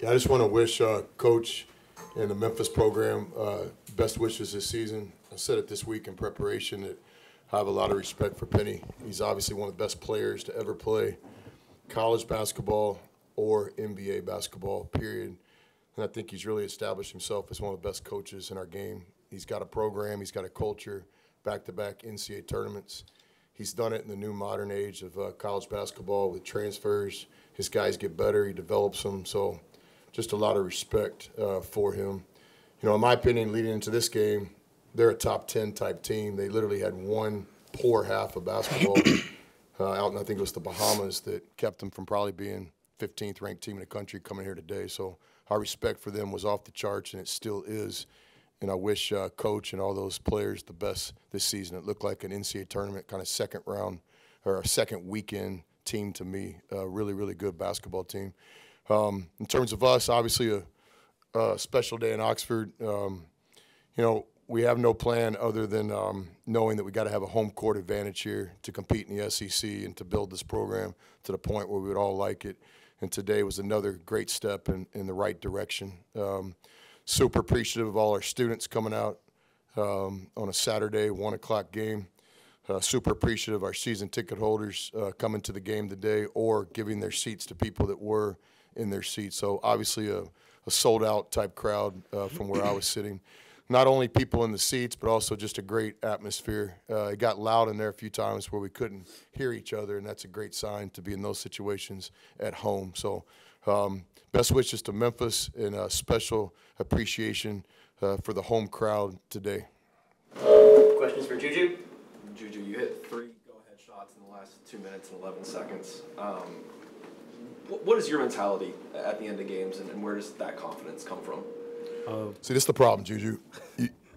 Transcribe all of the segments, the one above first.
Yeah, I just want to wish Coach and the Memphis program best wishes this season. I said it this week in preparation that I have a lot of respect for Penny. He's obviously one of the best players to ever play college basketball or NBA basketball, period. And I think he's really established himself as one of the best coaches in our game. He's got a program, he's got a culture, back-to-back NCAA tournaments. He's done it in the new modern age of college basketball with transfers. His guys get better, he develops them, so just a lot of respect for him. You know, in my opinion, leading into this game, they're a top 10 type team. They literally had one poor half of basketball out in, I think it was the Bahamas, that kept them from probably being 15th ranked team in the country coming here today. So our respect for them was off the charts, and it still is. And I wish Coach and all those players the best this season. It looked like an NCAA tournament kind of second round or a second weekend team to me. Really, really good basketball team. In terms of us, obviously a special day in Oxford. You know, we have no plan other than knowing that we got to have a home court advantage here to compete in the SEC and to build this program to the point where we would all like it. And today was another great step in the right direction. Super appreciative of all our students coming out on a Saturday, 1 o'clock game. Super appreciative of our season ticket holders coming to the game today or giving their seats to people that were in their seats. So obviously a sold-out type crowd from where I was sitting. Not only people in the seats, but also just a great atmosphere. It got loud in there a few times where we couldn't hear each other, and that's a great sign to be in those situations at home. So best wishes to Memphis and a special appreciation for the home crowd today. Questions for Juju? Juju, you hit 3 go-ahead shots in the last 2 minutes and 11 seconds. What is your mentality at the end of games, and where does that confidence come from? See, this is the problem, Juju.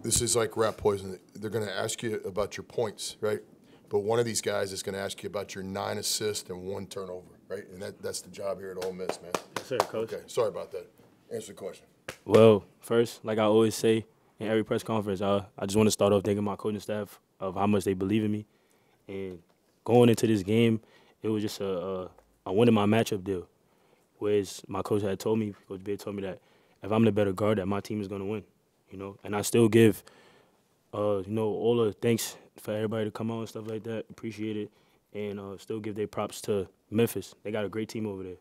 This is like rat poison. They're going to ask you about your points, right? But one of these guys is going to ask you about your 9 assists and 1 turnover, right? And that's the job here at Ole Miss, man. Yes, sir, Coach. Okay, sorry about that. Answer the question. Well, first, like I always say in every press conference, I just want to start off thanking my coaching staff of how much they believe in me. And going into this game, it was just a winning my matchup deal. Whereas my coach had told me, Coach Beard told me that if I'm the better guard, that my team is going to win, you know. And I still give, you know, all the thanks for everybody to come out and stuff like that. Appreciate it. And still give their props to Memphis. They got a great team over there.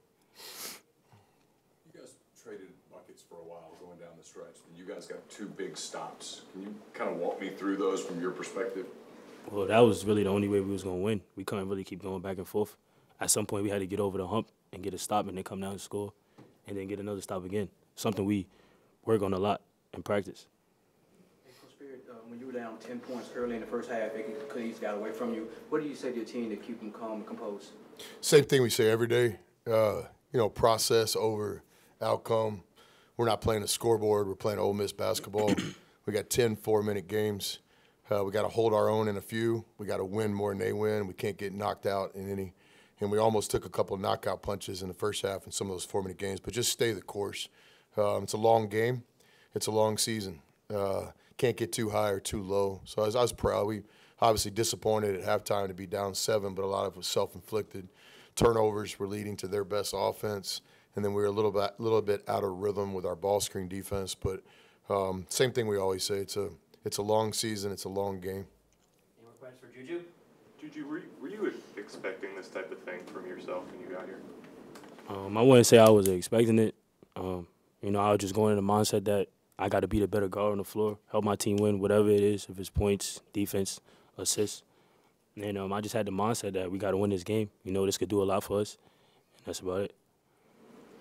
You guys traded buckets for a while going down the stretch. And you guys got 2 big stops. Can you kind of walk me through those from your perspective? Well, that was really the only way we was going to win. We couldn't really keep going back and forth. At some point, we had to get over the hump and get a stop and then come down and score and then get another stop again. Something we work on a lot in practice. Hey, Coach Beard, when you were down 10 points early in the first half, it could easily got away from you. What do you say to your team to keep them calm and composed? Same thing we say every day. You know, process over outcome. We're not playing a scoreboard. We're playing Ole Miss basketball. We got 10 4-minute games. We got to hold our own in a few. We got to win more than they win. We can't get knocked out in any. And we almost took a couple of knockout punches in the first half in some of those 4-minute games. But just stay the course. It's a long game. It's a long season. Can't get too high or too low. So I was proud. We obviously disappointed at halftime to be down 7, but a lot of it was self-inflicted. Turnovers were leading to their best offense, and then we were a little bit out of rhythm with our ball screen defense. But same thing we always say. It's a long season. It's a long game. Any more questions for Juju? Juju, were you expecting this type of thing from yourself when you got here? I wouldn't say I was expecting it. You know, I was just going in the mindset that I got to be the better guard on the floor, help my team win, whatever it is, if it's points, defense, assists. And I just had the mindset that we got to win this game. You know, this could do a lot for us, and that's about it.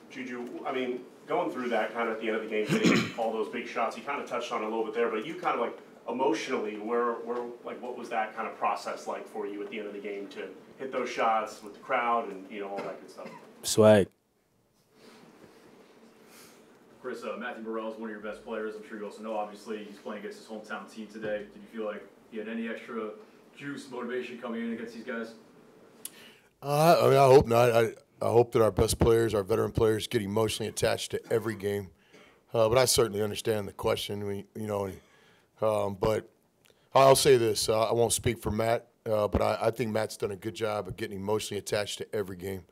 Juju, I mean, going through that kind of at the end of the game, hitting all those big shots, you kind of touched on it a little bit there, but you kind of like emotionally, what was that kind of process like for you at the end of the game to hit those shots with the crowd and, you know, all that good stuff? Swag. Chris, Matthew Burrell is one of your best players. I'm sure you also know, obviously, he's playing against his hometown team today. Did you feel like you had any extra juice, motivation coming in against these guys? I mean, I hope not. I hope that our best players, our veteran players, get emotionally attached to every game. But I certainly understand the question. But I'll say this. I won't speak for Matt, but I think Matt's done a good job of getting emotionally attached to every game.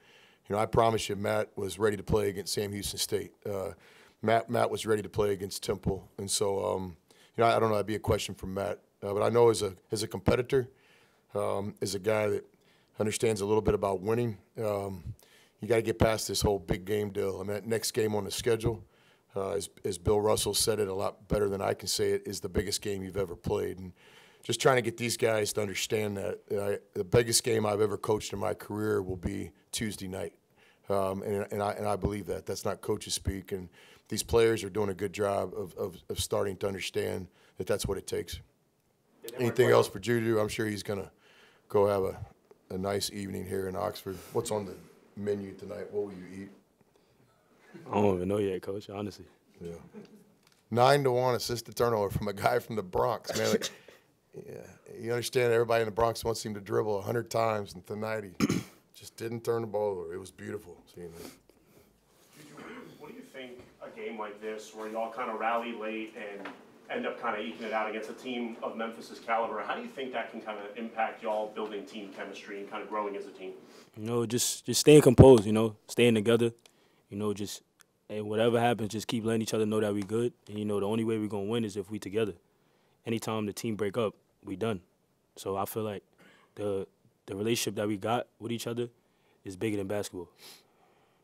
I promise you, Matt was ready to play against Sam Houston State. Matt was ready to play against Temple, and so I don't know. That'd be a question for Matt, but I know as a competitor, as a guy that understands a little bit about winning, you got to get past this whole big game deal. I mean, that next game on the schedule, as Bill Russell said it a lot better than I can say it, is the biggest game you've ever played. And just trying to get these guys to understand that the biggest game I've ever coached in my career will be Tuesday night. And I believe that. That's not coaches speak. And these players are doing a good job of starting to understand that that's what it takes. Anything else for Juju? I'm sure he's going to go have a nice evening here in Oxford. What's on the menu tonight? What will you eat? I don't even know yet, Coach, honestly. Yeah. 9-1 assisted turnover from a guy from the Bronx, man. Like, yeah, you understand everybody in the Bronx wants him to dribble 100 times, and tonight he just didn't turn the ball over. It was beautiful seeing that. What do you think a game like this, where y'all kind of rally late and end up kind of eking it out against a team of Memphis's caliber, how do you think that can kind of impact y'all building team chemistry and kind of growing as a team? Just staying composed, staying together, and whatever happens, just keep letting each other know that we good. And, the only way we're going to win is if we together. Anytime the team break up, we done. So I feel like the relationship that we got with each other is bigger than basketball.